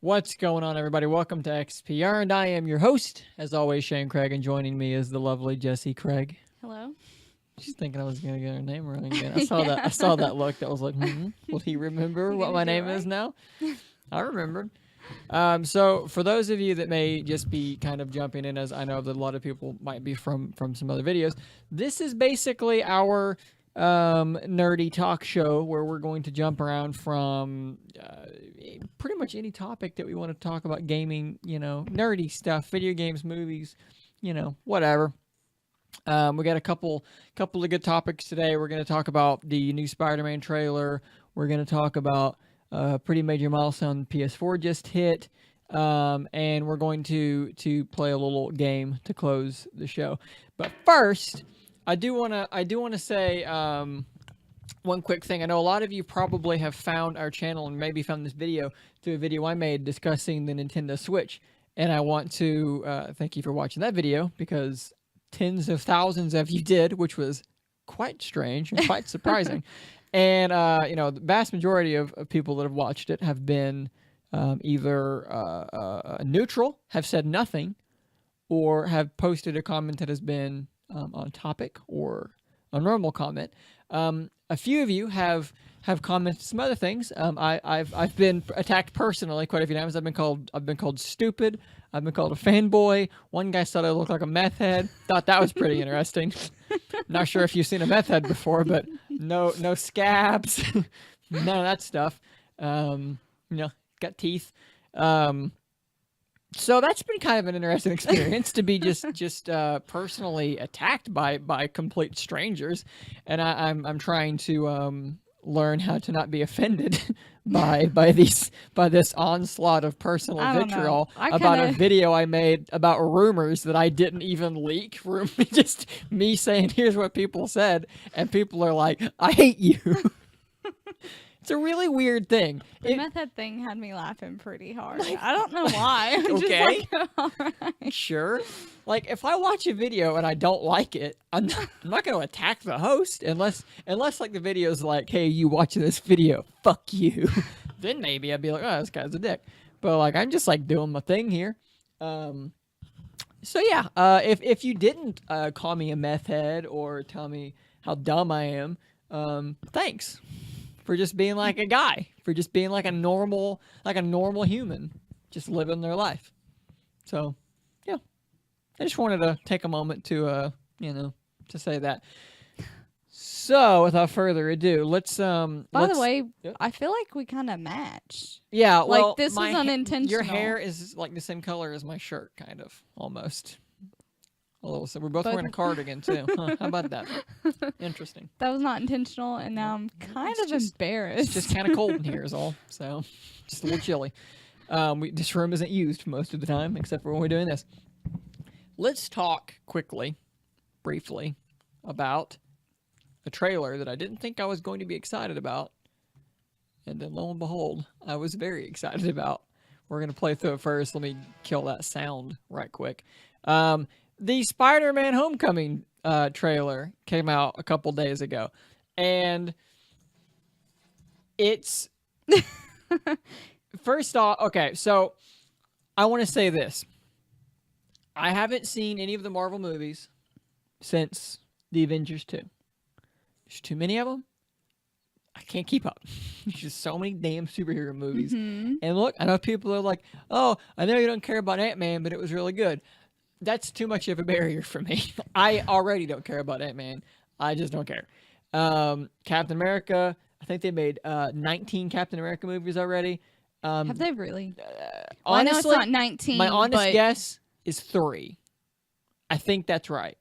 What's going on, everybody? Welcome to XPR, and I am your host, as always, Shane Craig, and joining me is the lovely Jessie Craig. Hello. She's thinking I was gonna get her name wrong again. I saw that. I saw that look. That was like, will he remember what my name is now? I remembered. So for those of you that may just be kind of jumping in, as I know that a lot of people might be from some other videos, this is basically our nerdy talk show where we're going to jump around from pretty much any topic that we want to talk about: gaming, nerdy stuff, video games, movies, whatever. We got a couple of good topics today. We're going to talk about the new SpiderMan trailer. We're going to talk about a pretty major milestone PS4 just hit, and we're going to play a little game to close the show. But first, I do want to say one quick thing. I know a lot of you probably have found our channel and maybe found this video through a video I made discussing the Nintendo Switch, and I want to thank you for watching that video, because tens of thousands of you did, which was quite strange and quite surprising. And the vast majority of people that have watched it have been either neutral, have said nothing, or have posted a comment that has been on topic or a normal comment. A few of you have commented some other things. I've been attacked personally quite a few times. I've been called stupid. I've been called a fanboy. One guy said I look like a meth head. Thought that was pretty interesting. Not sure if you've seen a meth head before, but no scabs, none of that stuff. Got teeth. So that's been kind of an interesting experience to be just personally attacked by complete strangers, and I'm trying to learn how to not be offended by this onslaught of personal vitriol about a video I made about rumors that I didn't even leak. Just me saying, here's what people said, and people are like, I hate you. It's a really weird thing. The meth head thing had me laughing pretty hard. I don't know why. Okay. All right. Sure. Like, if I watch a video and I don't like it, I'm not going to attack the host unless like the video's like, hey, you watching this video, fuck you. Then maybe I'd be like, oh, this guy's a dick. But like, I'm just like doing my thing here. So yeah, if you didn't call me a meth head or tell me how dumb I am, thanks for just being like a guy, for just being like a normal human, just living their life. So, yeah, I just wanted to take a moment to, to say that. So, without further ado, let's. By the way, yep. I feel like we kind of match. Yeah, well, like this was unintentional. Your hair is like the same color as my shirt, kind of, almost. So we're both wearing a cardigan too. Huh, how about that? Interesting. That was not intentional, and now I'm kind of embarrassed. It's just kind of cold in here is all. So just a little chilly. This room isn't used most of the time, except for when we're doing this. Let's talk briefly, about a trailer that I didn't think I was going to be excited about. And then lo and behold, I was very excited about. We're going to play through it first. Let me kill that sound right quick. The Spider-Man Homecoming trailer came out a couple days ago, and it's first off, okay, so I want to say this. I haven't seen any of the Marvel movies since the Avengers 2. There's too many of them. I can't keep up. There's just so many damn superhero movies. Mm-hmm. And look, I know people are like, oh, I know you don't care about Ant-Man, but it was really good. That's too much of a barrier for me. I already don't care about Ant-Man. I just don't care. Captain America, I think they made 19 Captain America movies already. Have they really? Honestly, I know it's not 19. My honest guess is 3. I think that's right.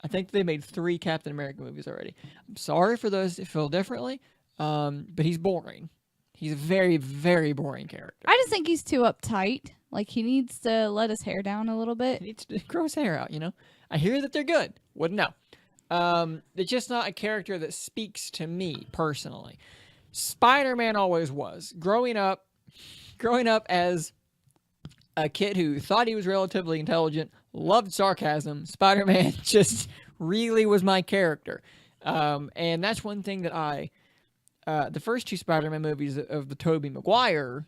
I think they made 3 Captain America movies already. I'm sorry for those that feel differently, but he's boring. He's a very, very boring character. I just think he's too uptight. Like, he needs to let his hair down a little bit. He needs to grow his hair out, I hear that they're good. Wouldn't know. It's just not a character that speaks to me personally. Spider-Man always was. Growing up as a kid who thought he was relatively intelligent, loved sarcasm, Spider-Man just really was my character. And that's one thing that I the first two Spider-Man movies of the Tobey Maguire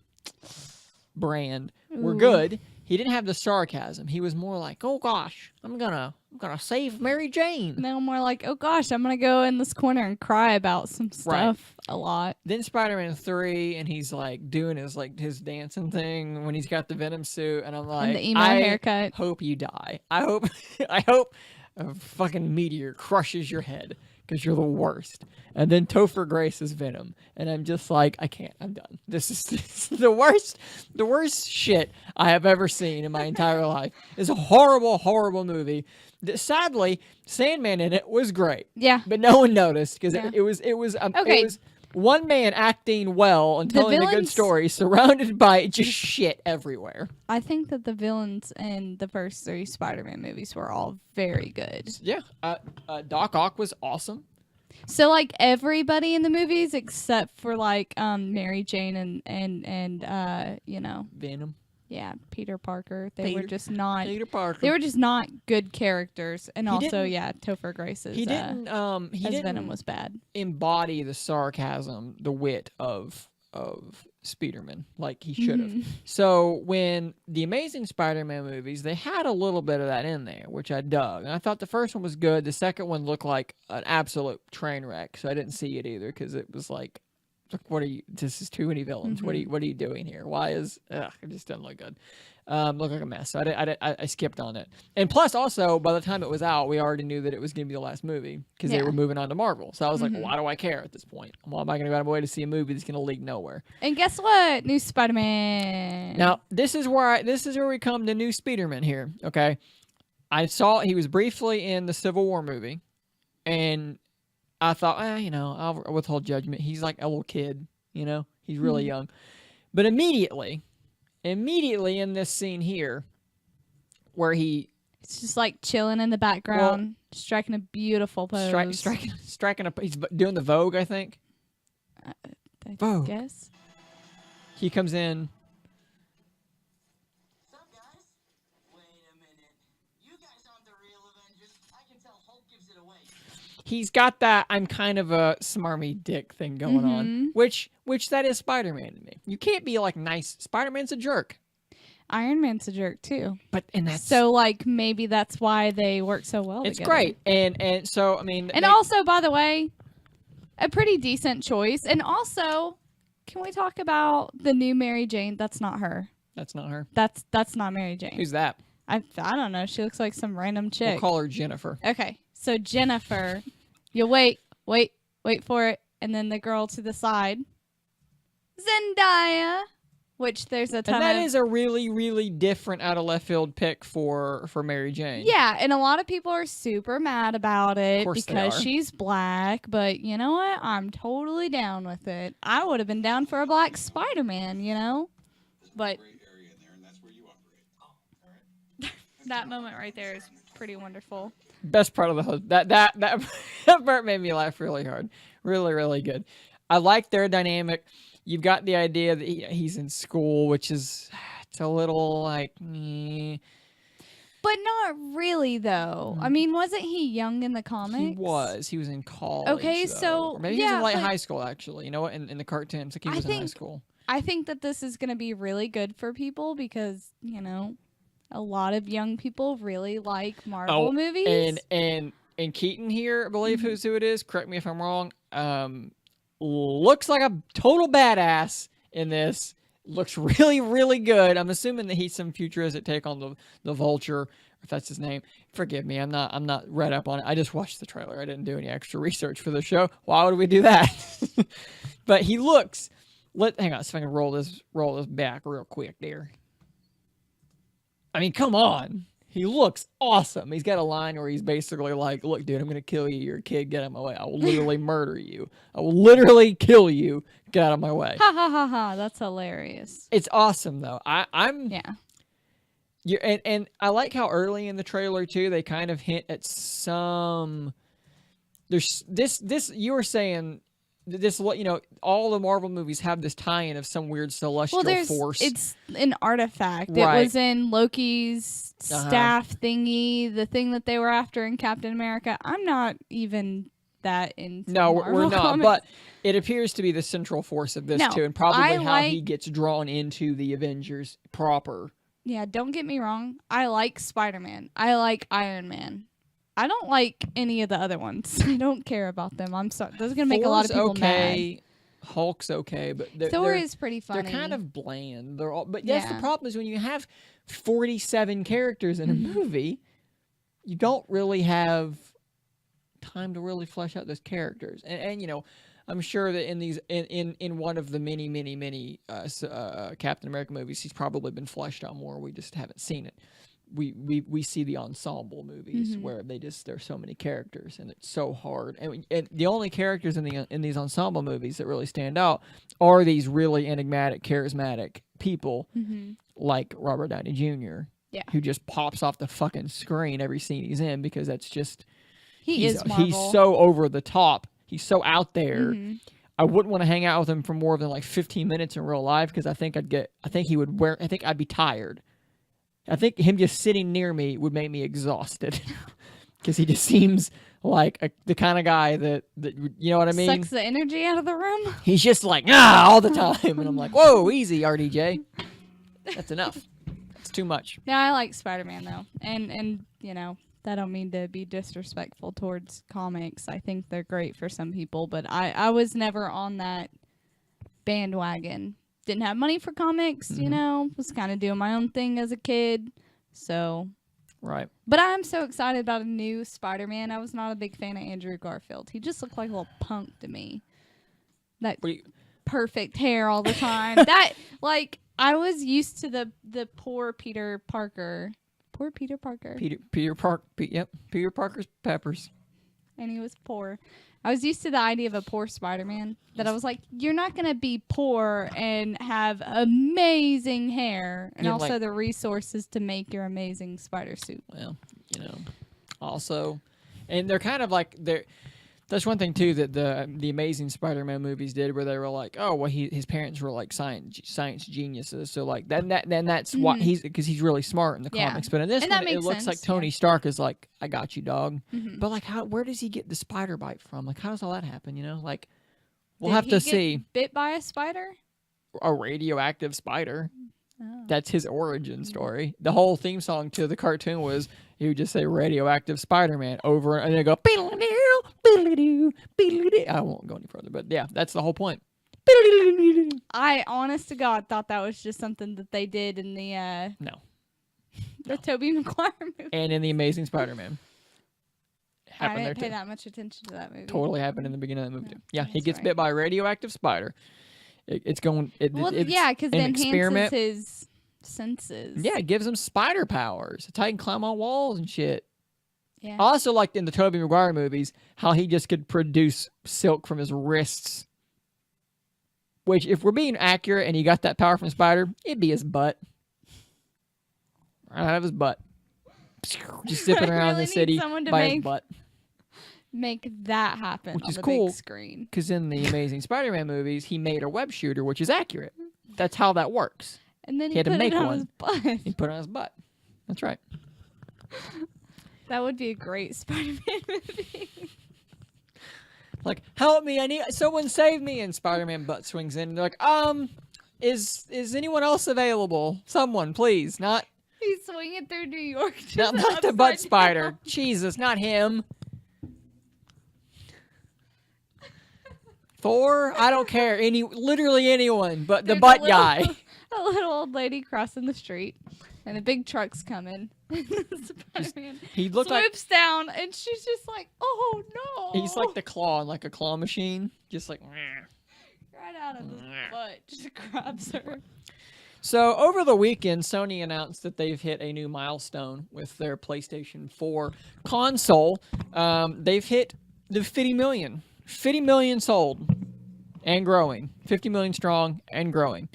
brand were Ooh. good. He didn't have the sarcasm. He was more like, "Oh gosh, I'm gonna save Mary Jane." Now more like, oh gosh, I'm gonna go in this corner and cry about some stuff a lot. Then Spider-Man 3, and he's like doing his dancing thing when he's got the Venom suit, and I'm like, And the emo I haircut. hope you die. I hope I hope a fucking meteor crushes your head because you're the worst. And then Topher Grace is Venom, and I'm just like, I can't. I'm done. This is the worst shit I have ever seen in my entire life. It's a horrible, horrible movie. Sadly, Sandman in it was great. Yeah. But no one noticed because Yeah. it was Okay. it was one man acting well and The telling a good villains- story, surrounded by just shit everywhere. I think that the villains in the first 3 Spider-Man movies were all very good. Yeah, Doc Ock was awesome. So like everybody in the movies except for like Mary Jane and you know, Venom, Peter Parker. They were Peter- just not Peter Parker. they were just not good characters. And He also didn't- Topher Grace as he didn't Venom was bad. embody the sarcasm, the wit of Spider-Man like he should have. Mhm. So when the Amazing Spider-Man movies, they had a little bit of that in there, which I dug. And I thought the first one was good. The second one looked like an absolute train wreck, so I didn't see it either because it was like, what are you? This is too many villains. What are you doing here? Why is it just doesn't look good. Look like a mess. So I skipped on it. And plus, also by the time it was out, we already knew that it was going to be the last movie because they Yeah. were moving on to Marvel. So I was like, why do I care at this point? Why am I going to go out of my way to see a movie that's going to lead nowhere? And guess what? New Spider-Man. Now this is where we come to new Spider-Man here. Okay, I saw he was briefly in the Civil War movie, and I thought, I'll withhold judgment. He's like a little kid, he's really young. But immediately in this scene here, where he It's just like chilling in the background, striking a beautiful pose. striking he's doing the Vogue, I think. I Vogue. guess. He comes in. What's up, guys? Wait a minute. You guys aren't the real Avengers. I can tell Hulk gives it away. He's got that I'm kind of a smarmy dick thing going on, which that is Spider-Man to me. You can't be like nice. Spider-Man's a jerk, Iron Man's a jerk too. and that's So like maybe that's why they work so well it's together. great. And so I mean, And also, by the way, a pretty decent choice. And also, can we talk about the new Mary Jane? That's not her. that's not her. That's not Mary Jane. Who's that? I don't know. She looks like some random We'll chick. call her Jennifer. Okay, so Jennifer, you wait for it, and then the girl to the side, Zendaya, which there's a ton And that of is a really, really different out of left field pick for Mary Jane. yeah, and a lot of people are super mad about it course they because are. she's black. But you know what? I'm totally down with it. I would have been down for a black Spider-Man, But Gray area in there, and that's where you operate. Oh, all right. that moment right there is pretty wonderful. Best part of the whole that part made me laugh really hard. Really, really good. I like their dynamic. You've got the idea that he's in school, which is it's a little like. But not really, though. I mean, wasn't he young in the comics? He was in college. Okay, though. so, Or maybe he was yeah, in late but- high school actually. You know what? In the cartoons, like he I was in high think- school. I think that this is going to be really good for people because, a lot of young people really like Marvel movies. And Keaton here, I believe who it is. Correct me if I'm wrong. Looks like a total badass in this. Looks really, really good. I'm assuming that he's some futuristic take on the Vulture, if that's his name. Forgive me, I'm not read up on it. I just watched the trailer. I didn't do any extra research for the show. Why would we do that? But he looks. Hang on, see if I can roll this back real quick there. I mean, come on. He looks awesome. He's got a line where he's basically like, look, dude, I'm going to kill you. You're a kid. Get out of my way. I will literally murder you. I will literally kill you. Get out of my way. Ha ha ha ha. That's hilarious. It's awesome, though. I'm... Yeah. And I like how early in the trailer, too, they kind of hint at some... There's this you were saying... This, all the Marvel movies have this tie-in of some weird celestial force. It's an artifact. Right. It was in Loki's staff thingy, the thing that they were after in Captain America. I'm not even that into No, we're Marvel not. comics. But it appears to be the central force of this No, too, and probably I how he gets drawn into the Avengers proper. Yeah, don't get me wrong. I like Spider-Man. I like Iron Man. I don't like any of the other ones. I don't care about them. I'm sorry. Those are gonna make a lot of Thor's people okay. Hulk's okay, but Thor is pretty funny. They're kind of bland. They're all, but that's the Yeah. problem is when you have 47 characters in a movie, you don't really have time to really flesh out those characters. And you know, I'm sure that in these in one of the many Captain America movies, he's probably been fleshed out more. We just haven't seen it. We see the ensemble movies where there's so many characters and it's so hard. And the only characters in these ensemble movies that really stand out are these really enigmatic, charismatic people like Robert Downey Jr. Yeah. who just pops off the fucking screen every scene he's in because that's just He is Marvel. he's so over the top. He's so out there. I wouldn't want to hang out with him for more than like 15 minutes in real life because I think I'd be tired. I think him just sitting near me would make me exhausted because he just seems like the kind of guy that you know what I mean? Sucks the energy out of the room. He's just like, all the time. And I'm like, whoa, easy, RDJ. That's enough. It's too much. No, I like Spider-Man though. And you know, I don't mean to be disrespectful towards comics. I think they're great for some people, but I was never on that bandwagon. Didn't have money for comics, you know, was kind of doing my own thing as a kid. So, Right. but I'm so excited about a new Spider-Man. I was not a big fan of Andrew Garfield. He just looked like a little punk to me. That perfect hair all the time. That, like, I was used to the poor Peter Parker. Poor Peter Parker. Peter Parker's peppers. And he was poor. I was used to the idea of a poor Spider-Man. That I was like, you're not going to be poor and have amazing hair. And Yeah, also like- the resources to make your amazing spider suit. Well, you know, also, and they're kind of like that's one thing too that the Amazing Spider-Man movies did, where they were like, oh well, his parents were like science geniuses, so like then that's why because he's really smart in the Yeah. comics. But in this And that one, it makes looks like sense, Tony Stark is like, I got you, dog. Mhm. But like, where does he get the spider bite from? Like, how does all that happen? You know, like we'll Did have he to get see bit by a spider? a radioactive spider. Oh. That's his origin story. The whole theme song to the cartoon was he would just say radioactive Spider-Man over and then go beedle-doo, beedle-doo, beedle-doo. I won't go any further, but yeah, that's the whole point. Beedle-doo-doo-doo. I, honest to God, thought that was just something that they did in the No. Tobey Maguire movie. And in the Amazing Spider-Man. I Happened there didn't pay too. that much attention to that movie. Totally happened in the beginning of the movie too. Yeah, he that's gets right. bit by a radioactive spider. It's going. Well, it's yeah, because it an experiment. enhances his senses. Yeah, it gives him spider powers. That's how he can climb on walls and shit. Yeah. I also liked in the Tobey Maguire movies how he just could produce silk from his wrists. Which, if we're being accurate and he got that power from Spider, it'd be his butt. Right out of his butt. Just zipping I around really the city need someone to by his butt. make that happen Which on is the cool. big screen. Because in the Amazing Spider-Man movies, he made a web shooter, which is accurate. That's how that works. And then He he had to put make it on one. his butt. He put it on his butt. That's right. That would be a great Spider-Man movie. Like, help me, I need someone save me, and Spider-Man butt swings in and they're like, is anyone else available? Someone, please. Not He's swinging through New York. just not the butt upside spider. down. Jesus, not him. Thor? I don't care. Literally anyone but the There's a butt little- guy. A little old lady crossing the street, and a big truck's coming. Spider-Man He looked like swoops down, and she's just like, "Oh no!" he's like the claw in like a claw machine. Just like right out of his butt, just grabs her. So over the weekend, Sony announced that they've hit a new milestone with their PlayStation 4 console. They've hit the 50 million. 50 million sold and growing. 50 million strong and growing.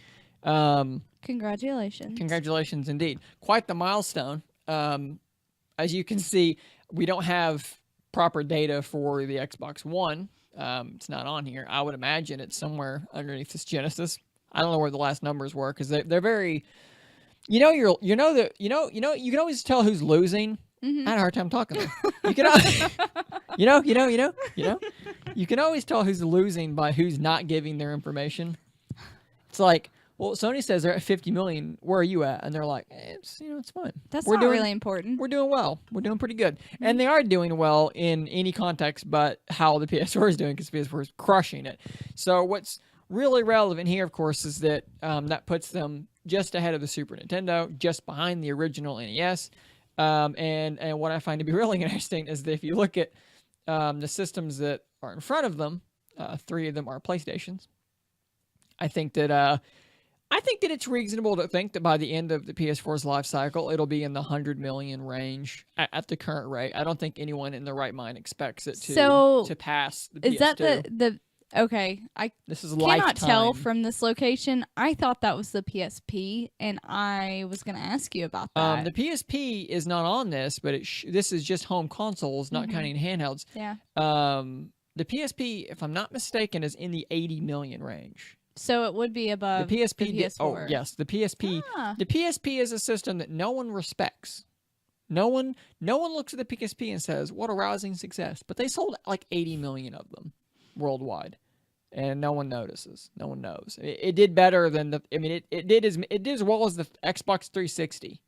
Congratulations. Congratulations indeed. Quite the milestone. As you can see, we don't have proper data for the Xbox One. It's not on here. I would imagine it's somewhere underneath this Genesis. I don't know where the last numbers were because they're very. You can always tell who's losing Mhm. I had a hard time talking there. You can, you can always tell who's losing by who's not giving their information. It's like, well, Sony says they're at 50 million. Where are you at? And they're like, it's it's fine. That's We're not doing, really important. We're doing well. We're doing pretty good, and they are doing well in any context, but how the PS4 is doing, because PS4 is crushing it. So what's really relevant here, of course, is that that puts them just ahead of the Super Nintendo, just behind the original NES. And what I find to be really interesting is that if you look at the systems that are in front of them, 3 of them are PlayStations. I think that it's reasonable to think that by the end of the PS4's life cycle, it'll be in the 100 million range at the current rate. I don't think anyone in their right mind expects it to pass the PS2. Is that the okay? This is cannot lifetime. tell from this location. I thought that was the PSP, and I was going to ask you about that. The PSP is not on this, but this is just home consoles, not counting handhelds. Yeah. The PSP, if I'm not mistaken, is in the 80 million range. So it would be above The PSP. the PS4. Oh yes, the PSP. Ah. The PSP is a system that no one respects. No one looks at the PSP and says, "What a rousing success!" But they sold like 80 million of them worldwide, and no one notices. No one knows. It did better than the. I mean, it did as well as the Xbox 360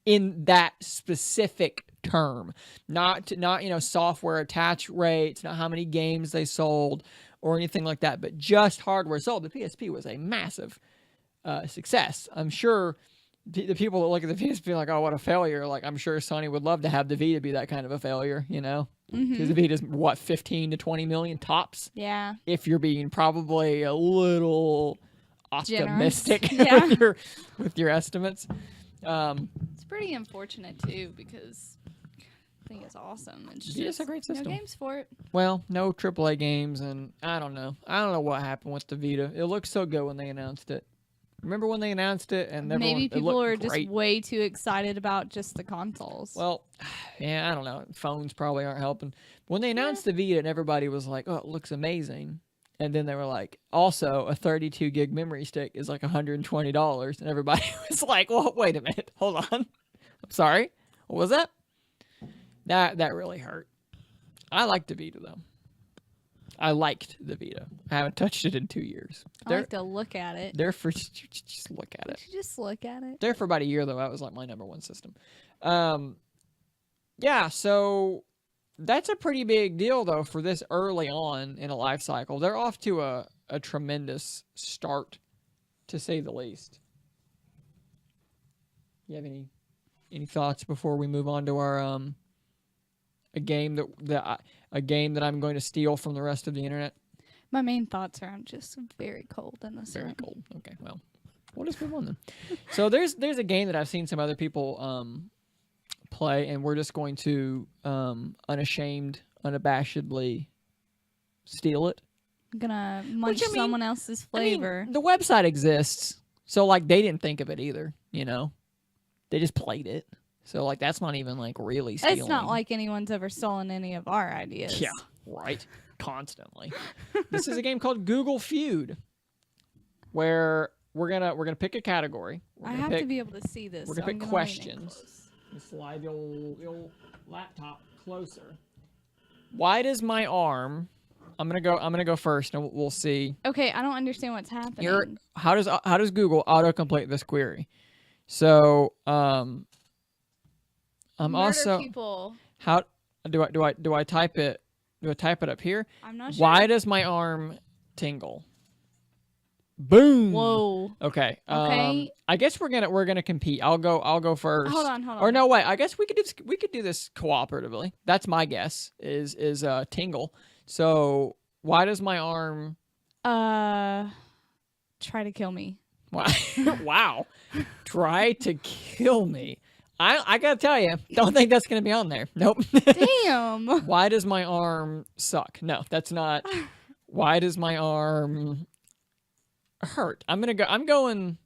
in that specific term. Not software attach rates, not how many games they sold or anything like that, but just hardware sold. The PSP was a massive success. I'm sure the people that look at the PSP are like, oh, what a failure. Like, I'm sure Sony would love to have the Vita be that kind of a failure, because the Vita's, 15 to 20 million tops? Yeah. If you're being probably a little optimistic with your estimates. It's pretty unfortunate, too, because I think it's awesome. It's a great system. No games for it. Well, no AAA games, and I don't know. I don't know what happened with the Vita. It looked so good when they announced it. Remember when they announced it? And maybe people are great. just way too excited about just the consoles. Well, yeah, I don't know. Phones probably aren't helping. When they announced the Vita, and everybody was like, oh, it looks amazing. And then they were like, also, a 32 gig memory stick is like $120. And everybody was like, well, wait a minute. Hold on. I'm sorry. What was that? That really hurt. I liked the Vita, though. I liked the Vita. I haven't touched it in 2 years. I like to look at it. They're for just look at it. Just look at it. There for about a year, though. That was like my number one system. Yeah, so that's a pretty big deal, though, for this early on in a life cycle. They're off to a tremendous start, to say the least. You have any thoughts before we move on to our a game that I'm going to steal from the rest of the internet? My main thoughts are I'm just very cold in this Very room. cold. Okay, well, we'll just move on then. So there's a game that I've seen some other people play, and we're just going to unabashedly steal it. I'm gonna munch someone else's flavor. I mean, the website exists, so like they didn't think of it either. They just played it. So, like, that's not even, like, really stealing. It's not like anyone's ever stolen any of our ideas. Yeah, right. Constantly. This is a game called Google Feud, where we're gonna pick a category. I have to be able to see this. We're gonna pick questions. Slide your laptop closer. Why does my arm? I'm gonna go first, and we'll see. Okay, I don't understand what's happening. How does Google autocomplete this query? So, I'm Murder also people. How do I type it? Do I type it up here? I'm not sure. Why does my arm tingle? Boom. Whoa. Okay. Okay. I guess we're gonna compete. I'll go first. Hold on. Or no, wait. I guess we could do this cooperatively. That's my guess. Is tingle. So why does my arm? Try to kill me. Wow. Try to kill me. I gotta tell you, don't think that's gonna be on there. Nope. Damn. Why does my arm suck? No, that's not. Why does my arm hurt? I'm going.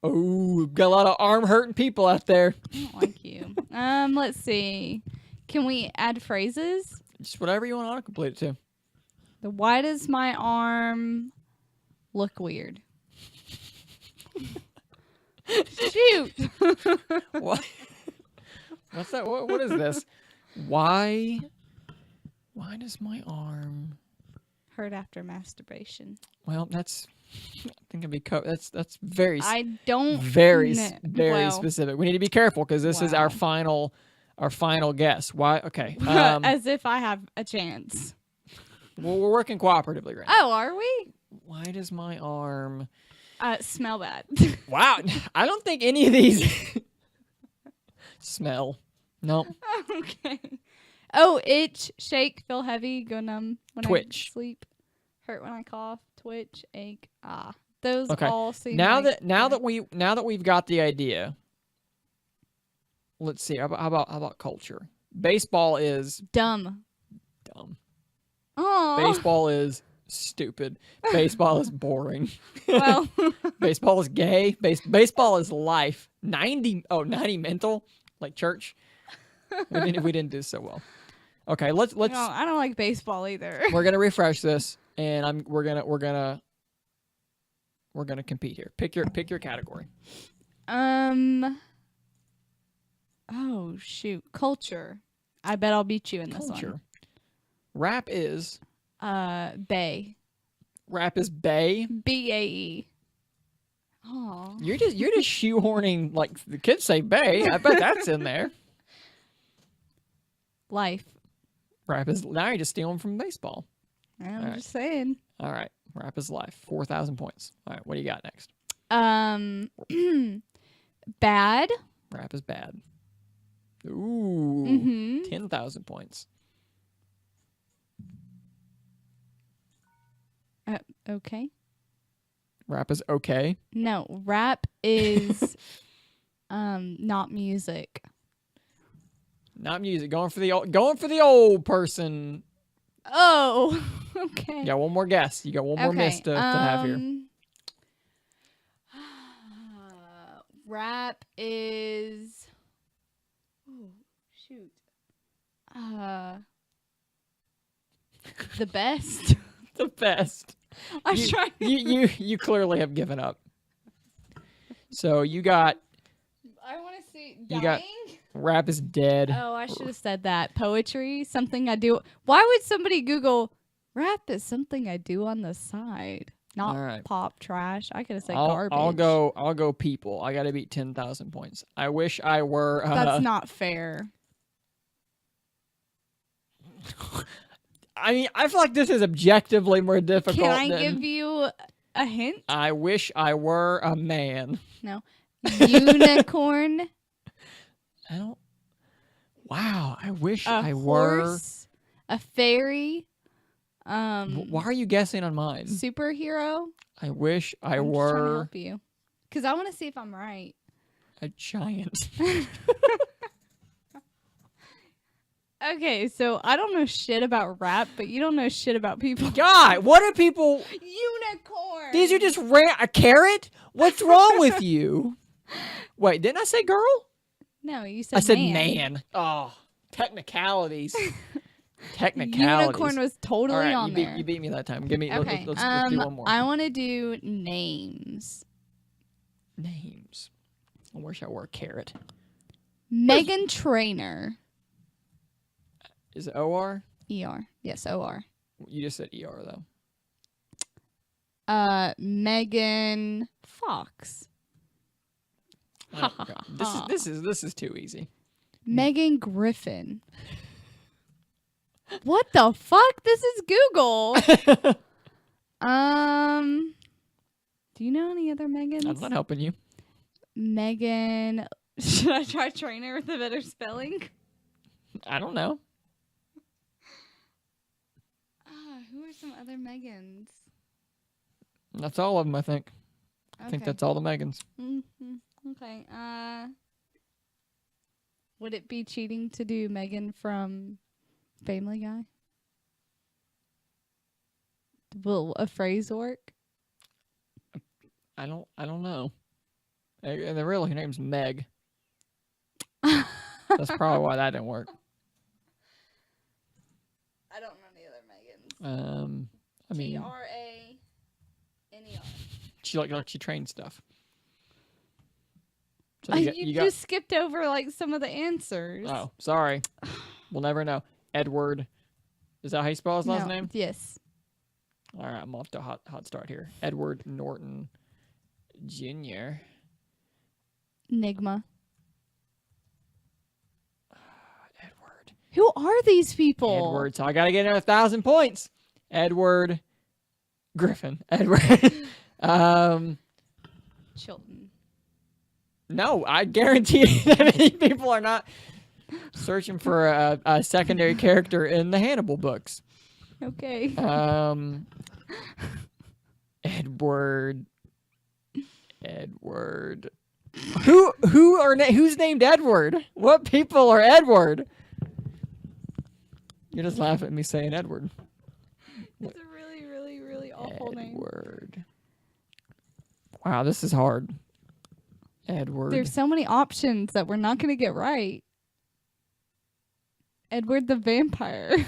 Oh, got a lot of arm hurting people out there. I don't like you. Let's see. Can we add phrases? Just whatever you want to autocomplete it to. Why does my arm look weird? Shoot. What's that? What is this? Why does my arm? Hurt after masturbation. Well, that's. I think it'd be that's very I don't. very Well, specific. We need to be careful because this is our final guess. Why? Okay. as if I have a chance. Well, we're working cooperatively right now. Oh, are we? Why does my arm? Smell bad. Wow, I don't think any of these smell. Nope. Okay. Oh, itch, shake, feel heavy, go numb when Twitch. I sleep, hurt when I cough, twitch, ache. Those Okay. all seem Now like, that we've got the idea. Let's see. How about culture? Baseball is dumb. dumb. Oh. Baseball is stupid. Baseball is boring. Well. Baseball is gay. Baseball is life. 90 mental, like church. We didn't do so well. Okay, let's. No, I don't like baseball either. We're gonna refresh this, and we're gonna compete here. Pick your category. Oh shoot, culture. I bet I'll beat you in this Culture. Rap is. one. Bay. Rap is Bay. BAE. Oh. You're just shoehorning, like the kids say Bay. I bet that's in there. Life. Rap is now you're just stealing from baseball. I'm All right. just saying. All right, rap is life. 4,000 points. All right, what do you got next? Bad. Rap is bad. Ooh, Mm-hmm. 10,000 points. Okay. Rap is okay. No, rap is not music. Not music. Going for the old person. Oh, okay. You got one more guess. You got one more miss to have here. Rap is. Oh shoot. The best. The best. I'm trying. You clearly have given up. So you got I want to see. You Dying? got- rap is dead. Oh, I should have said that. Poetry, something I do. Why would somebody Google rap is something I do on the side? Not All right. pop trash. I could have said I'll garbage. I'll go people. I got to beat 10,000 points. I wish I were. That's not fair. I mean, I feel like this is objectively more difficult. Can I than, give you a hint? I wish I were a man. No. Unicorn. I don't. Wow, I wish A I were. horse. A fairy. Why are you guessing on mine? Superhero. I wish I I'm just trying to were help you. Because I want to see if I'm right. a giant. Okay, so I don't know shit about rap, but you don't know shit about people. God, what are people? Unicorn. These are just a carrot. What's wrong with you? Wait, didn't I say girl? No, you said I said man. man. Oh, technicalities. Technicalities. Unicorn was totally All right, on you there. beat me that time. Give me. Okay. Let's do one more. I want to do names. Names. I wish I were a carrot. Megan Trainor. Is it OR? ER. Yes, OR. You just said ER though. Megan Fox. Oh, God. This is too easy. Megan Griffin. What the fuck? This is Google. Do you know any other Megans? I'm not helping you. Megan. Should I try Trainer with a better spelling? I don't know. Who are some other Megans? That's all of them, I think. I think that's all the Megans. Mm-hmm. Okay. Would it be cheating to do Megan from Family Guy? Will a phrase work? I don't know. And the real name's Meg. That's probably why that didn't work. I don't know any other Megans. I mean, Traner. she she trains stuff. So You got. just skipped over like some of the answers. Oh, sorry. We'll never know. Edward. Is that how you spell his last No, name? Yes. All right, I'm off to a hot start here. Edward Norton Jr. Enigma. Edward. Who are these people? Edward. So I gotta get another 1,000 points. Edward Griffin. Edward. Chilton. No, I guarantee that many people are not searching for a secondary character in the Hannibal books. Okay. Edward. Who's named Edward? What people are Edward? You just laugh at me saying Edward. It's a really, really, really awful name. Edward. Wow, this is hard. Edward. There's so many options that we're not going to get right. Edward the Vampire.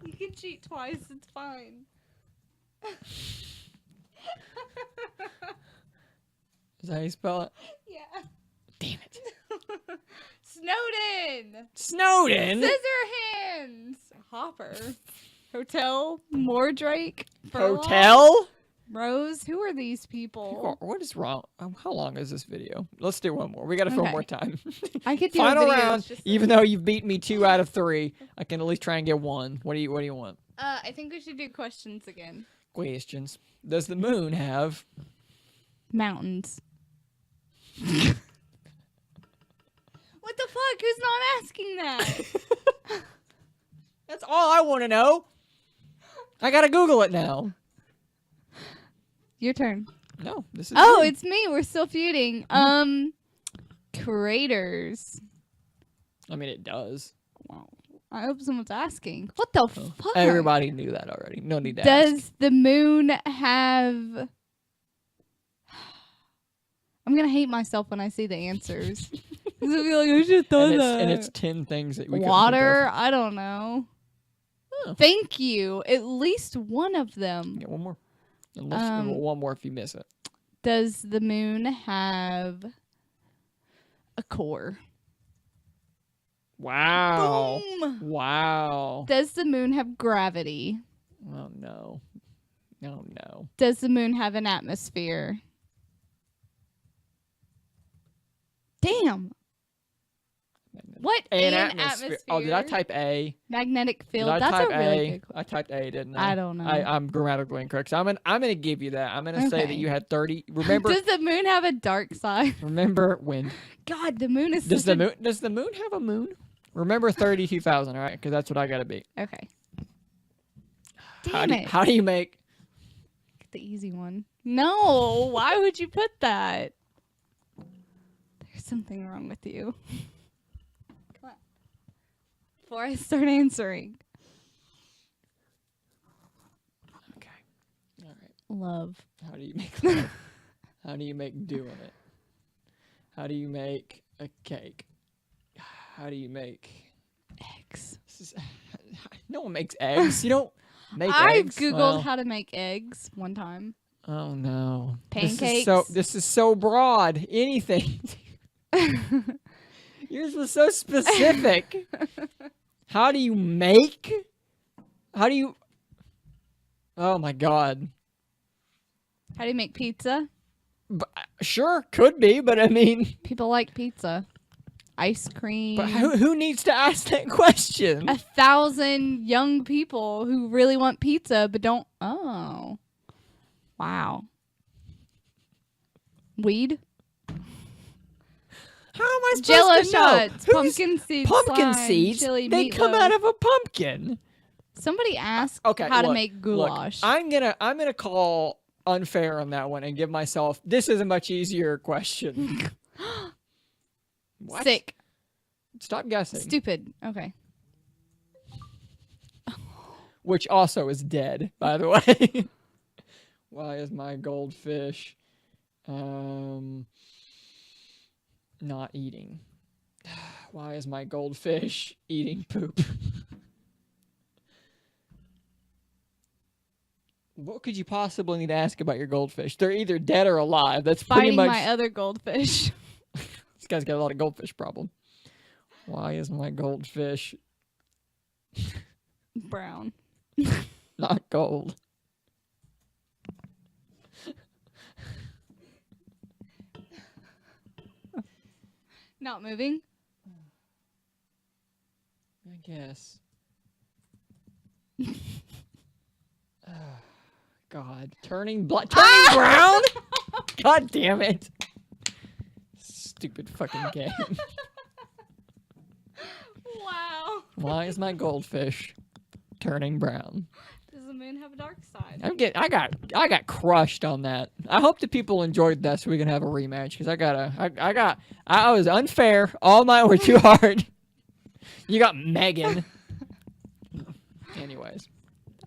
You can cheat twice. It's fine. Is that how you spell it? Yeah. Damn it. Snowden. Snowden? Scissorhands. Hopper. Hotel. Mordrake. Furlong, Hotel? Rose. Who are these people? What is wrong? How long is this video? Let's do one more. We got to fill Okay. more time. I could do Final a video round. just Even though you've beat me 2 out of 3, I can at least try and get 1. What do you want? I think we should do questions again. Questions. Does the moon have? Mountains. What the fuck? Who's not asking that? That's all I want to know. I gotta Google it now. Your turn. No, this is. Oh, you. it's me. We're still feuding. Creators. I mean, it does. Wow. I hope someone's asking. What the fuck? Everybody knew that already. No need to Does ask. the moon have... I'm going to hate myself when I see the answers. Because I'll be like, I should have thought that. And it's 10 things that we couldn't Water? think I don't know. Oh. Thank you. At least one of them. of. Get one more. Unless one more if you miss it. Does the moon have a core? Wow. Boom! Wow. Does the moon have gravity? Oh no. Oh no. Does the moon have an atmosphere? Damn. What? An An atmosphere. Oh, did I type A? Magnetic field. Did I That's type a really A? good question. I typed A, didn't I? I don't know. I'm grammatically incorrect. So I'm gonna give you that. I'm gonna say that Okay. you had 30. Remember? Does the moon have a dark side? Remember when? God, the moon is Does such the moon have a moon? Remember 32,000, all right? Because that's what I gotta be. Okay. How Damn it. How do you make? Get the easy one. No, why would you put that? There's something wrong with you. Come on. Before I start answering. Okay. All right. Love. How do you make love? How do you make doing it? How do you make a cake? How do you make Eggs. no one makes eggs. You don't make I've eggs. Googled Well, how to make eggs one time. oh no. Pancakes. This is so broad. Anything. Yours was so specific. How do you make? How do you? Oh my god. How do you make pizza? Sure, could be, but I mean, People like pizza. Ice cream. but who needs to ask that question? 1,000 young people who really want pizza but don't. Oh. Wow. Weed? How am I supposed Jello to know? shots. Who's- Pumpkin seeds. Pumpkin slime, seeds? Chili They come meatloaf. out of a pumpkin. Somebody asked Okay, how to look, make goulash. Look, I'm gonna call unfair on that one and give myself this is a much easier question. What? Sick. Stop guessing. Stupid. Okay. Which also is dead, by the way. Why is my goldfish not eating? Why is my goldfish eating poop? What could you possibly need to ask about your goldfish? They're either dead or alive. That's pretty Fighting much. my other goldfish. This guy's got a lot of goldfish problem. Why is my goldfish Brown. not gold? Not moving. I guess. God, turning brown. God damn it! Stupid fucking game. Wow. Why is my goldfish turning brown? Does the moon have a dark side? I got crushed on that. I hope that people enjoyed that so we can have a rematch because I was unfair. All mine were too hard. You got Megan. Anyways.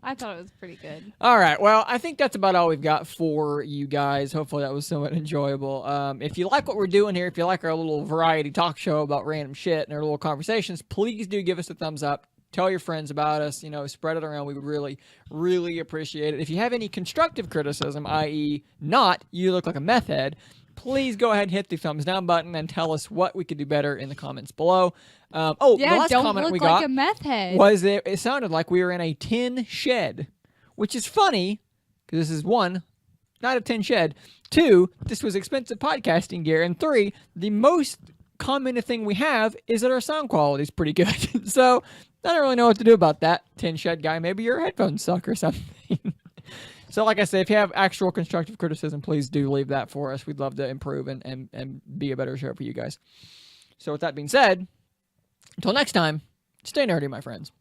I thought it was pretty good. All right. Well, I think that's about all we've got for you guys. Hopefully that was somewhat enjoyable. If you like what we're doing here, if you like our little variety talk show about random shit and our little conversations, please do give us a thumbs up. Tell your friends about us. You know, spread it around. We would really, really appreciate it. If you have any constructive criticism, i.e. not, you look like a meth head, please go ahead and hit the thumbs down button and tell us what we could do better in the comments below. The last don't comment look we like got a meth head. was it sounded like we were in a tin shed, which is funny because this is one, not a tin shed. Two, this was expensive podcasting gear. And three, the most commented thing we have is that our sound quality is pretty good. So I don't really know what to do about that, tin shed guy. Maybe your headphones suck or something. So like I said, if you have actual constructive criticism, please do leave that for us. We'd love to improve and be a better show for you guys. So with that being said, until next time, stay nerdy, my friends.